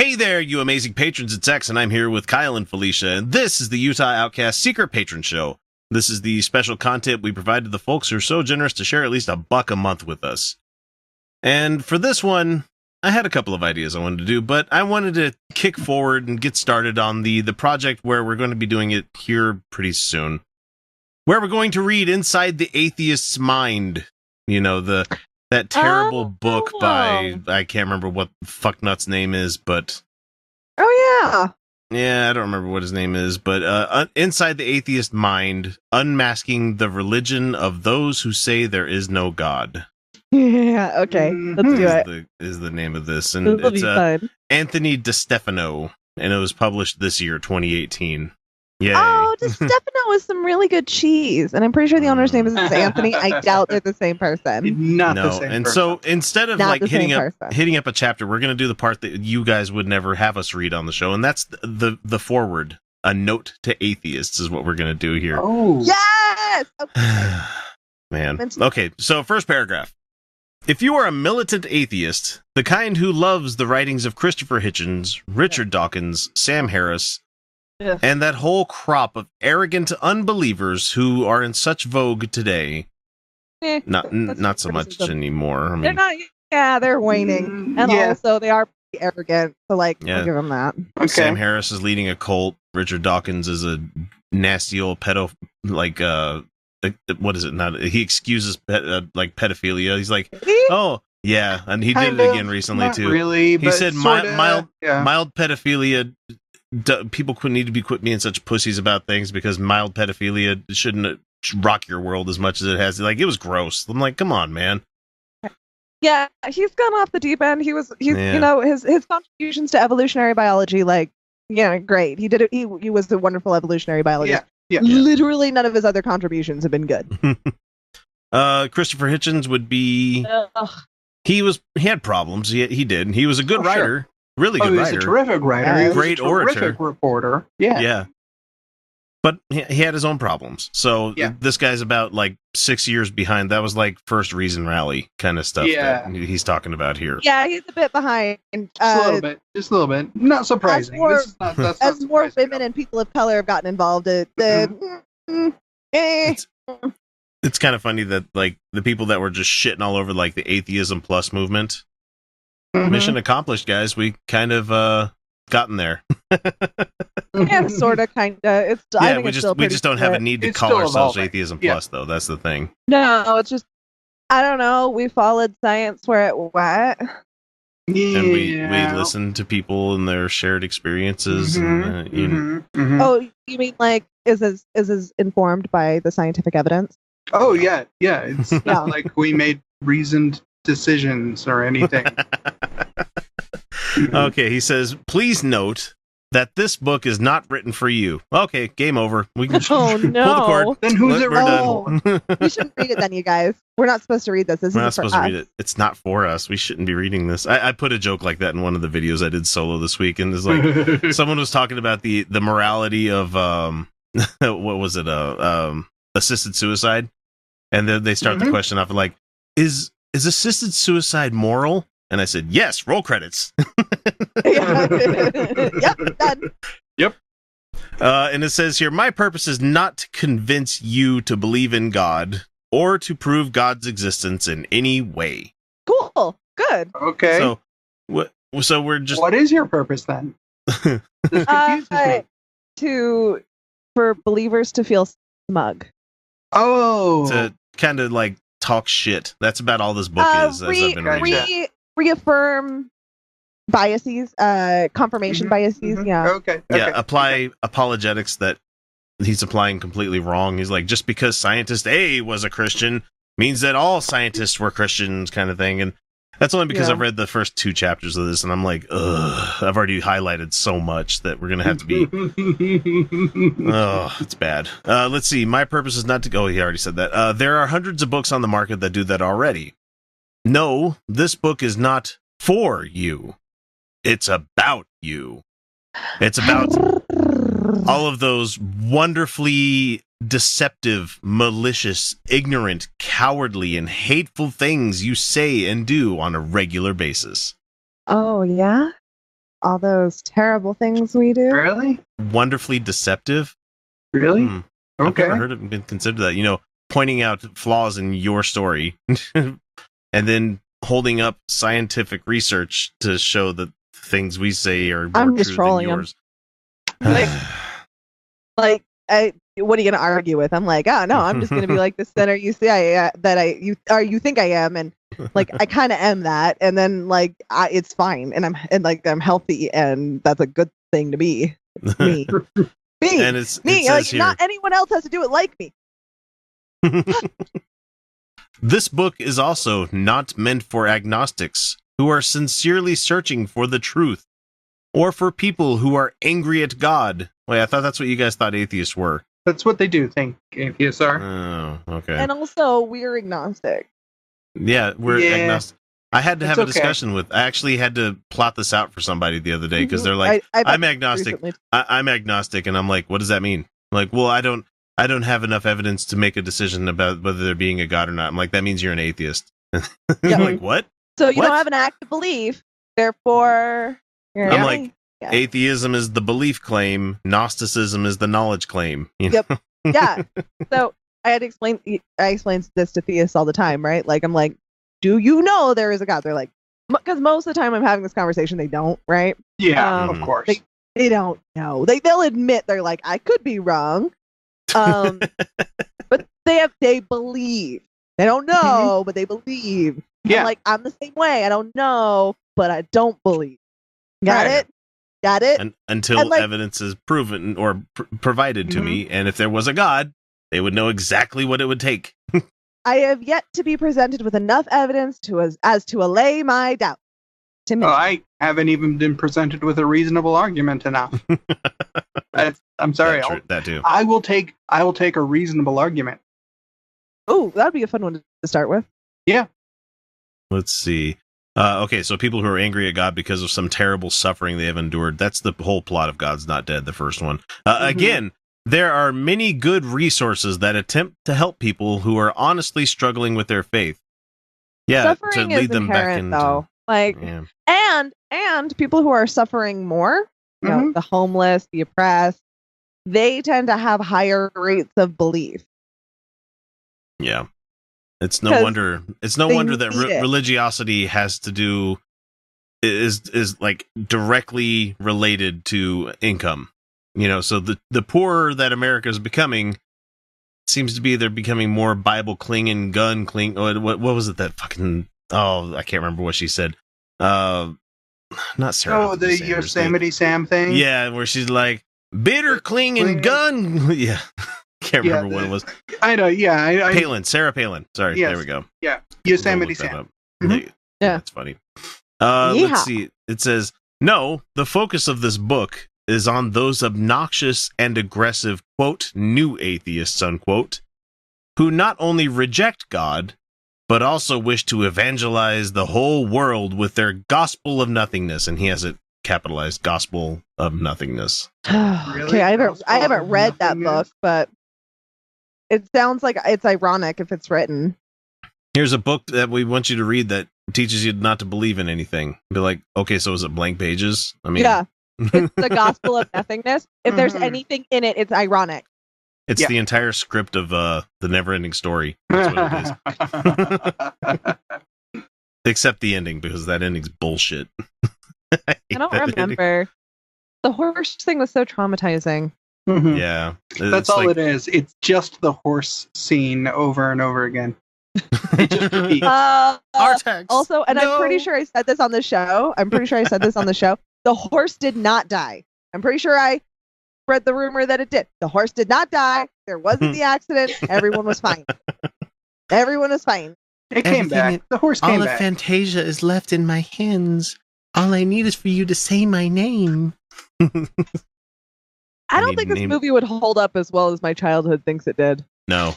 Hey there, you amazing patrons. It's X, and I'm here with Kyle and Felicia, and this is the Utah Outcasts Secret Patron Show. This is the special content we provide to the folks who are so generous to share at least $1 a month with us. And for this one, I had a couple of ideas I wanted to do, but I wanted to kick forward and get started on the project where we're going to be doing it here pretty soon. Where we're going to read Inside the Atheist's Mind. You know, that terrible book by, I can't remember what fucknut's name is, but... Oh, yeah. Yeah, I don't remember what his name is, but Inside the Atheist Mind, Unmasking the Religion of Those Who Say There Is No God. Yeah, okay. Let's do it. Is the name of this. And it's Anthony DeStefano, and it was published this year, 2018. Yay. Oh, DeStefano is some really good cheese. And I'm pretty sure the owner's name is Anthony. I doubt they're the same person. Not the same and person. so instead of like hitting up a chapter, we're going to do the part that you guys would never have us read on the show, and that's the foreword. A note to atheists is what we're going to do here. Oh. Yes! Okay. Man. Okay, so first paragraph. If you are a militant atheist, the kind who loves the writings of Christopher Hitchens, Richard Dawkins, Sam Harris, and that whole crop of arrogant unbelievers who are in such vogue today. Not so much anymore. I mean, they're not. Yeah, they're waning, and also they are pretty arrogant. So, like, I'll give them that. Okay. Sam Harris is leading a cult. Richard Dawkins is a nasty old pedo. Like, what is it? Not he excuses pedophilia. He's like, oh yeah, and he did it again recently too. Really, he said mild pedophilia. People need to be quit being such pussies about things because mild pedophilia shouldn't rock your world as much as it has. Like, it was gross. I'm like, come on, man. Yeah, he's gone off the deep end. You know, his contributions to evolutionary biology, like, yeah, great. He did it. He was a wonderful evolutionary biologist. Yeah. Literally none of his other contributions have been good. Christopher Hitchens would be. He had problems. He did. He was a good writer. Sure. Really good writer. He's a terrific writer. Great orator. Terrific reporter. Yeah. Yeah. But he had his own problems. So this guy's about like 6 years behind. That was like First Reason Rally kind of stuff that he's talking about here. Yeah, he's a bit behind. Just a little bit. Not surprising. As more women and people of color have gotten involved, it's kind of funny that like the people that were just shitting all over like the Atheism Plus movement. Mission accomplished, guys. We kind of gotten there. Yeah, sort of, kind of. We just don't have a need to call ourselves Atheism Plus, though. That's the thing. No, it's just, I don't know. We followed science where it went. Yeah. And we listened to people and their shared experiences. Oh, you mean like is this informed by the scientific evidence? Oh yeah. It's not like we made reasoned decisions or anything. Okay, he says, please note that this book is not written for you. Okay, game over. We can pull the cord. Then who's it done. We shouldn't read it then, you guys. We're not supposed to read this. We're not supposed to read it. It's not for us. We shouldn't be reading this. I put a joke like that in one of the videos I did solo this week, and it's like someone was talking about the morality of what was it? Assisted suicide, and then they start the question off like, is assisted suicide moral? And I said, yes, roll credits. Yep, done. Yep. And it says here, my purpose is not to convince you to believe in God or to prove God's existence in any way. Cool. Good. Okay. So we're just... What is your purpose then? This confuses me. For believers to feel smug. Oh. To kind of like talk shit. That's about all this book is, as I've been reading. Reaffirm biases, confirmation biases. Yeah. Okay. Yeah. Apply apologetics that he's applying completely wrong. He's like, just because scientist A was a Christian means that all scientists were Christians, kind of thing. And that's only because I've read the first 2 chapters of this, and I'm like, ugh, I've already highlighted so much that we're gonna have to be. Oh, it's bad. Let's see. My purpose is not to go. Oh, he already said that. There are hundreds of books on the market that do that already. No, this book is not for you. It's about you. It's about all of those wonderfully deceptive, malicious, ignorant, cowardly, and hateful things you say and do on a regular basis. Oh, yeah? all those terrible things we do. Really? Wonderfully deceptive. Really? I've Okay. never heard it been considered that. You know, pointing out flaws in your story and then holding up scientific research to show that things we say are more I'm just true than trolling him. yours. Like, what are you gonna argue with? I'm like, oh no, I'm just gonna be like the center you say you think I am, and like I kind of am that, and then like it's fine, and I'm healthy, and that's a good thing to be. Me, me, And it's me. it Like says here, not anyone else has to do it like me. this book is also not meant for agnostics who are sincerely searching for the truth, or for people who are angry at God. Wait, I thought that's what you guys thought atheists were. That's what they do think atheists are. Oh, okay. And also, we're agnostic. Yeah, we're agnostic. I had to have It's a discussion with. I actually had to plot this out for somebody the other day because they're like, "I'm agnostic. I'm agnostic," and I'm like, "What does that mean?" Like, well, I don't have enough evidence to make a decision about whether there being a God or not. I'm like, that means you're an atheist. Yeah. Like, what? So you What? don't have an active belief, therefore you're I'm an like, yeah. atheism is the belief claim. Gnosticism is the knowledge claim. You know? Yep. Yeah. So I explain this to theists all the time, right? Like, I'm like, do you know there is a God? They're like, because most of the time I'm having this conversation, they don't, right? Yeah, of course. They don't know. They'll admit they're like, I could be wrong. But they believe. They don't know, but they believe. Yeah. I'm like, I'm the same way. I don't know, but I don't believe. Got it? Got it? Until evidence is proven or provided to me, and if there was a God, they would know exactly what it would take. I have yet to be presented with enough evidence as to allay my doubt. I haven't even been presented with a reasonable argument enough. I'm sorry. That too. I will take a reasonable argument. Oh, that'd be a fun one to start with. Yeah. Let's see. Okay, so people who are angry at God because of some terrible suffering they have endured. That's the whole plot of God's Not Dead, the first one. Again, there are many good resources that attempt to help people who are honestly struggling with their faith. Yeah, suffering to lead is them inherent, back into, though. Like, yeah. and people who are suffering more, you know, the homeless, the oppressed, they tend to have higher rates of belief. Yeah. It's no wonder that religiosity has to do is like directly related to income. You know, so the poorer that America is becoming, seems to be they're becoming more Bible clinging, gun clinging. What was it that fucking I can't remember what she said. Not Sarah. Oh, the Yosemite Sam thing. Yeah, where she's like bitter clinging gun. Yeah. Can't remember what it was. I know, yeah. Sarah Palin. Sorry, yes, there we go. Yeah, Yosemite Sam. Yeah, that's funny. Let's see. It says, no, the focus of this book is on those obnoxious and aggressive, quote, new atheists, unquote, who not only reject God, but also wish to evangelize the whole world with their gospel of nothingness. And he has it capitalized, gospel of nothingness. Really? Okay, I haven't read that book, but it sounds like it's ironic if it's written. Here's a book that we want you to read that teaches you not to believe in anything. Be like, okay, so is it blank pages? I mean, yeah, it's the gospel of nothingness. If there's anything in it, it's ironic. It's the entire script of the Neverending Story. That's what it is. Except the ending, because that ending's bullshit. I don't remember. The horse thing was so traumatizing. Yeah. That's all it is. It's just the horse scene over and over again. It just repeats. Artax. Also, and I'm pretty sure I said this on the show. The horse did not die. I'm pretty sure I read the rumor that it did. The horse did not die. There wasn't the accident. Everyone was fine. Everyone was fine. It came back. The horse came back. All of Fantasia is left in my hands. All I need is for you to say my name. I don't think this movie would hold up as well as my childhood thinks it did. No.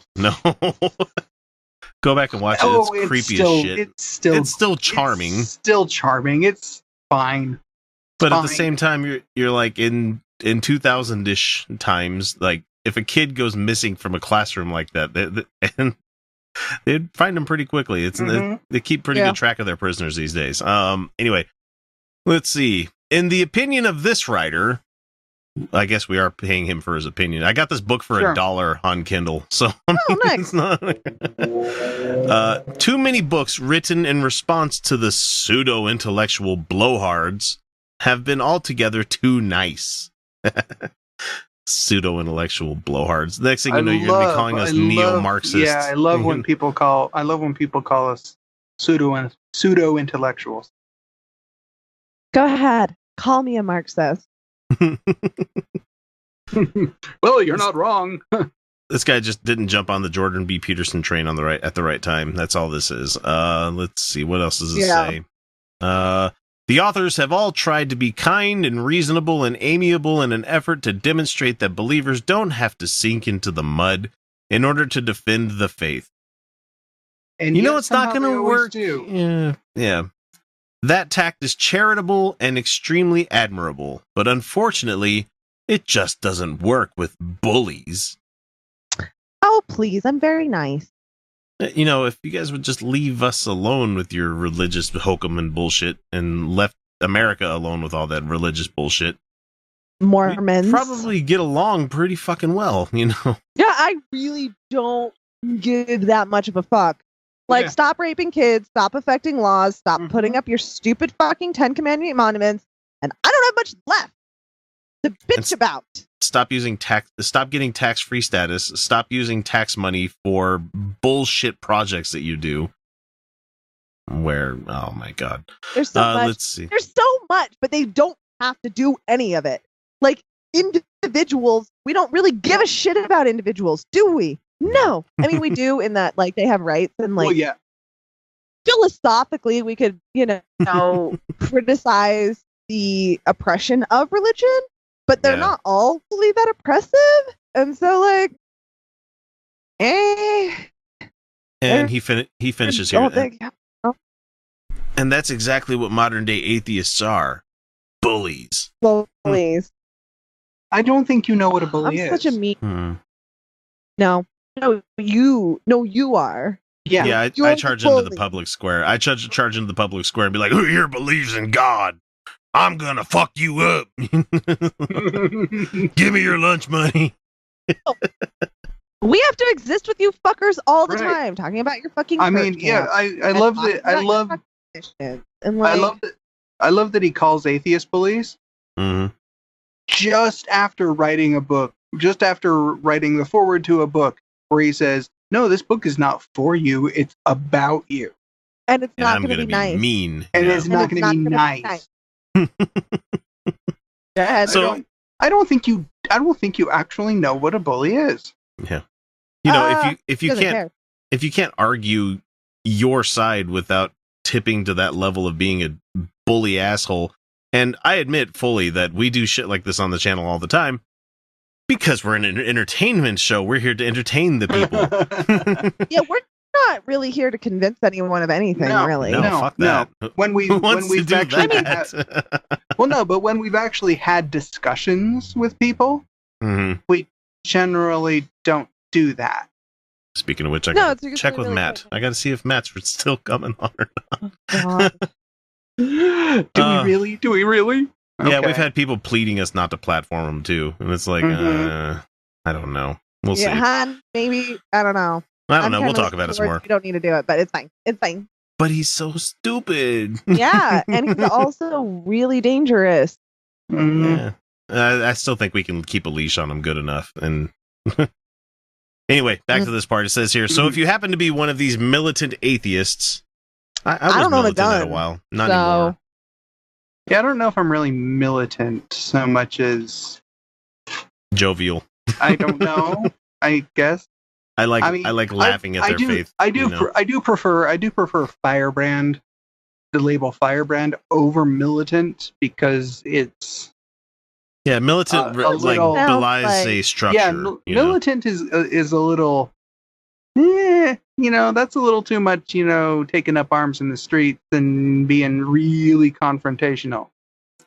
Go back and watch it. It's creepy as shit. It's still charming. It's still charming. It's fine. But at the same time, you're like in 2000-ish times, like if a kid goes missing from a classroom like that, they'd find him pretty quickly. They keep pretty good track of their prisoners these days. Anyway, let's see. in the opinion of this writer, I guess we are paying him for his opinion. I got this book for $1 on Kindle, so nice. it's not, too many books written in response to the pseudo-intellectual blowhards have been altogether too nice. Pseudo-intellectual blowhards. Next thing you know, you're going to be calling us neo-Marxists. Yeah, I love when people call us pseudo-intellectuals. Go ahead, call me a Marxist. Well, you're not wrong. This guy just didn't jump on the Jordan B. Peterson train at the right time. That's all this is. Let's see, what else does it say? The authors have all tried to be kind and reasonable and amiable in an effort to demonstrate that believers don't have to sink into the mud in order to defend the faith. And you know it's not going to work. Yeah. That tact is charitable and extremely admirable, but unfortunately, it just doesn't work with bullies. Oh, please, I'm very nice. You know, if you guys would just leave us alone with your religious hokum and bullshit and left America alone with all that religious bullshit, Mormons we'd probably get along pretty fucking well, you know? Yeah, I really don't give that much of a fuck. Like, stop raping kids, stop affecting laws, stop putting up your stupid fucking 10 Commandment monuments, and I don't have much left to bitch about. Stop getting tax-free status, stop using tax money for bullshit projects that you do. Oh my god. There's so much. Let's see. There's so much, but they don't have to do any of it. Like, individuals, we don't really give a shit about individuals, do we? No. I mean, we do in that, like, they have rights and, like, philosophically, we could, criticize the oppression of religion, but they're not all fully that oppressive. And so, like, And he finishes here. And that's exactly what modern day atheists are. Bullies. Bullies. I don't think you know what a bully is. I'm such a mean. No, you are. Yeah, I charge into the public square. I charge into the public square and be like, who here believes in God? I'm gonna fuck you up. Give me your lunch money. We have to exist with you fuckers all the time, talking about your fucking. I mean, I love that. I love that he calls atheist bullies. Mm-hmm. Just after writing a book, just after writing the foreword to a book, where he says, "No, this book is not for you; it's about you, and it's not going to be nice, mean, and it's not going to be nice." So I don't think you actually know what a bully is. Yeah, if you can't argue your side without tipping to that level of being a bully asshole, and I admit fully that we do shit like this on the channel all the time because we're an entertainment show. We're here to entertain the people. Yeah, we're not really here to convince anyone of anything, really. No, fuck that. When we've actually had discussions with people, we generally don't do that. Speaking of which, I gotta check with Matt. I gotta see if Matt's still coming on or not. Do we really? Yeah, we've had people pleading us not to platform them too, and it's like, I don't know. We'll see. Maybe, I don't know. I don't know. We'll talk about it some more. We don't need to do it, but it's fine. It's fine. But he's so stupid. Yeah, and he's also really dangerous. Yeah. I still think we can keep a leash on him good enough. And anyway, back to this part. It says here, so if you happen to be one of these militant atheists, I was militant at a while. Not anymore. Yeah, I don't know if I'm really militant so much as jovial. I don't know. I guess. I like laughing at their faith. I do prefer Firebrand, the label Firebrand over militant, because it's militant belies a structure. Yeah, militant is a little, that's a little too much, taking up arms in the streets and being really confrontational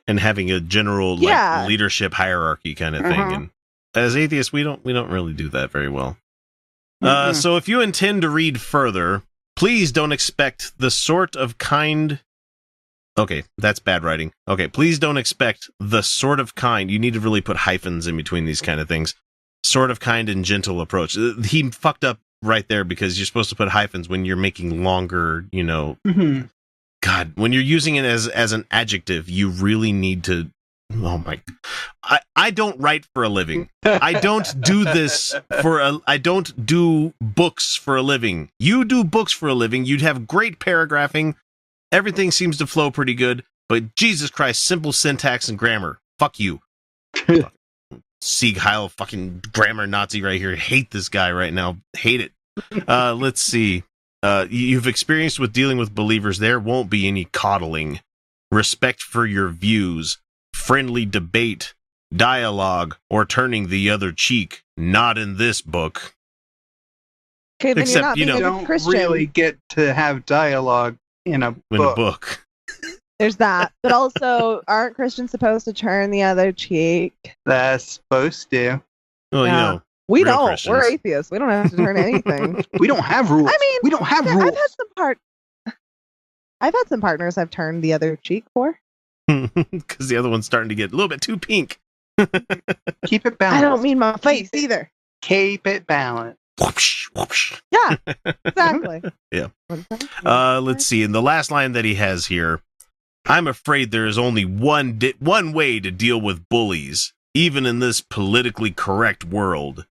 and having a general leadership hierarchy kind of thing. And as atheists, we don't really do that very well. So if you intend to read further, please don't expect the sort of kind Okay, that's bad writing. Okay, please don't expect the sort of kind. You need to really put hyphens in between these kind of things. Sort of kind and gentle approach. He fucked up right there because you're supposed to put hyphens when you're making longer, Mm-hmm. God, when you're using it as an adjective, you really need to. Oh my! I don't write for a living. I don't do this I don't do books for a living. You do books for a living. You'd have great paragraphing. Everything seems to flow pretty good. But Jesus Christ, simple syntax and grammar. Fuck you. Sieg Heil, fucking grammar Nazi right here. Hate this guy right now. Hate it. Let's see. You've experienced with dealing with believers. There won't be any coddling. Respect for your views. Friendly debate, dialogue, or turning the other cheek. Not in this book. Okay, then Except, you're not being a Don't Christian. really get to have dialogue in a book. There's that. But also, aren't Christians supposed to turn the other cheek? That's supposed to. Well, Yeah. We real don't. Christians. We're atheists. We don't have to turn anything. We don't have rules. I mean, we don't have yeah, rules. I've had some partners I've turned the other cheek for. Because the other one's starting to get a little bit too pink. Keep it balanced. I don't mean my face either. Keep it balanced. Whoopsh, whoopsh. Yeah, exactly. Yeah. Let's see. In the last line that he has here, I'm afraid there is only one way to deal with bullies, even in this politically correct world,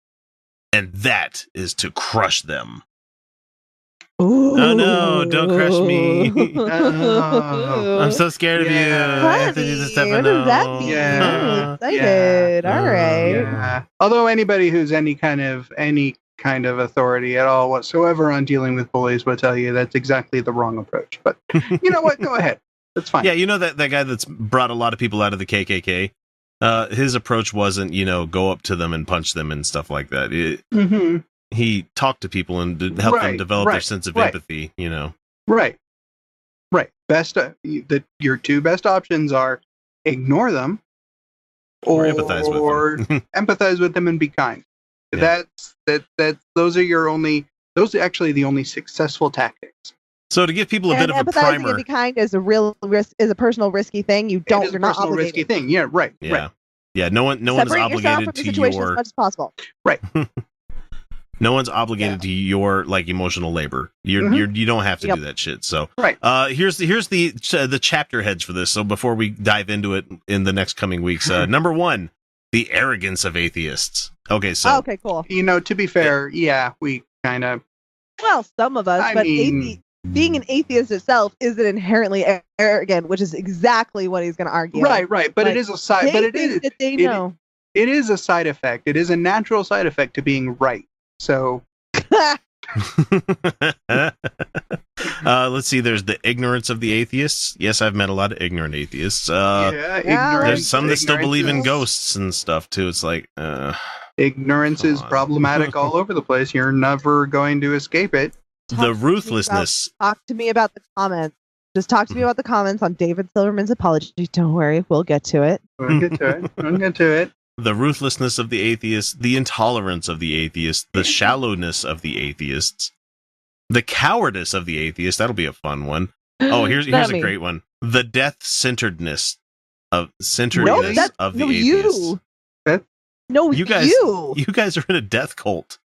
and that is to crush them. Ooh. Oh no, don't crush me. I'm so scared of you, Anthony DeStefano. What does that mean? Yeah. I'm excited. Yeah. All right. Yeah. Although anybody who's any kind of authority at all whatsoever on dealing with bullies will tell you that's exactly the wrong approach. But you know what? Go ahead. That's fine. Yeah, you know that guy that's brought a lot of people out of the KKK? His approach wasn't, go up to them and punch them and stuff like that. Mm-hmm. He talked to people and helped them develop their sense of empathy, Right. Your two best options are ignore them or empathize with them. Empathize with them and be kind. Yeah. Those are actually the only successful tactics. So to give people a bit of a empathizing primer, and be kind is a real risk, is a personal risky thing. You're not obligated. Risky thing. Yeah, right. yeah, Right. yeah, no one is Separate yourself obligated from the to situation as your much as possible. no one's obligated to your emotional labor. You don't have to do that shit. So right. Here's the chapter heads for this. So before we dive into it in the next coming weeks, number 1, the arrogance of atheists. Okay, so okay, cool. To be fair, we kind of. Well, some of us, being an atheist itself isn't inherently arrogant, which is exactly what he's going to argue. Right. But it is a side. But it is. They know. It is a side effect. It is a natural side effect to being right. So. Let's see. There's the ignorance of the atheists. Yes, I've met a lot of ignorant atheists. There's some that still believe in ghosts and stuff too. It's like ignorance is problematic all over the place. You're never going to escape it. The ruthlessness. Talk to me about the comments. Just talk to me about the comments on David Silverman's apology. Don't worry, we'll get to it. We'll get to it. The ruthlessness of the atheists, the intolerance of the atheists, the shallowness of the atheists, the cowardice of the atheists. That'll be a fun one. Oh, here's a great one. The death-centeredness of the atheists. You guys are in a death cult.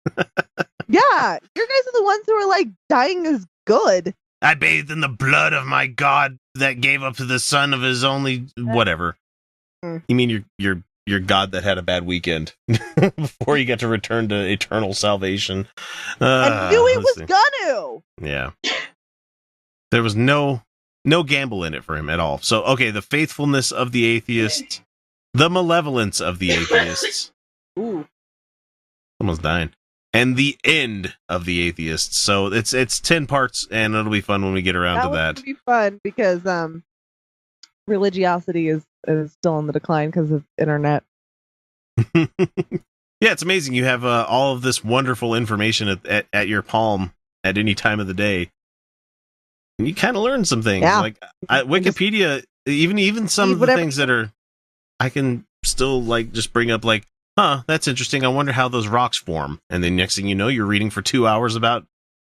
Yeah, you guys are the ones who are like dying is good. I bathed in the blood of my God that gave up to the son of his only whatever. You mean your God that had a bad weekend before you got to return to eternal salvation? I knew he was gonna. Yeah, there was no gamble in it for him at all. So okay, the faithfulness of the atheists, the malevolence of the atheists. Ooh, someone's dying. And the end of the atheists. So it's 10 parts, and it'll be fun when we get around to that. It'll be fun because religiosity is still on the decline because of internet. Yeah, it's amazing. You have all of this wonderful information at your palm at any time of the day. And you kind of learn some things. Yeah. Like Wikipedia, even some of the things that are, I can still just bring up that's interesting. I wonder how those rocks form. And then next thing you know, you're reading for 2 hours about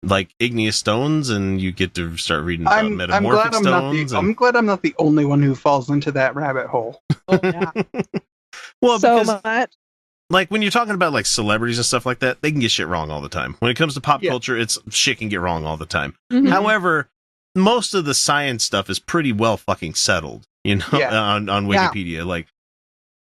like igneous stones, and you get to start reading about metamorphic stones. I'm glad I'm not the only one who falls into that rabbit hole. Oh, yeah. Well, so because much. like when you're talking about like celebrities and stuff like that, they can get shit wrong all the time. When it comes to pop culture, it's shit can get wrong all the time. Mhm. However, most of the science stuff is pretty well fucking settled, you know, on Wikipedia. Like,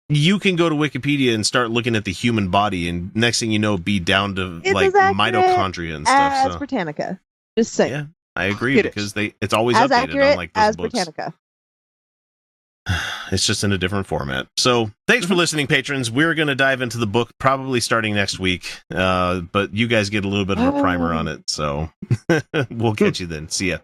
you can go to Wikipedia and start looking at the human body, and next thing you know, be down to It's like as accurate mitochondria and stuff. As So Britannica. Just saying. yeah, I agree, because it's always As updated accurate on like those as books. Britannica. It's just in a different format. So thanks for listening, patrons. We're going to dive into the book probably starting next week, but you guys get a little bit of a primer on it. So we'll catch you then. See ya.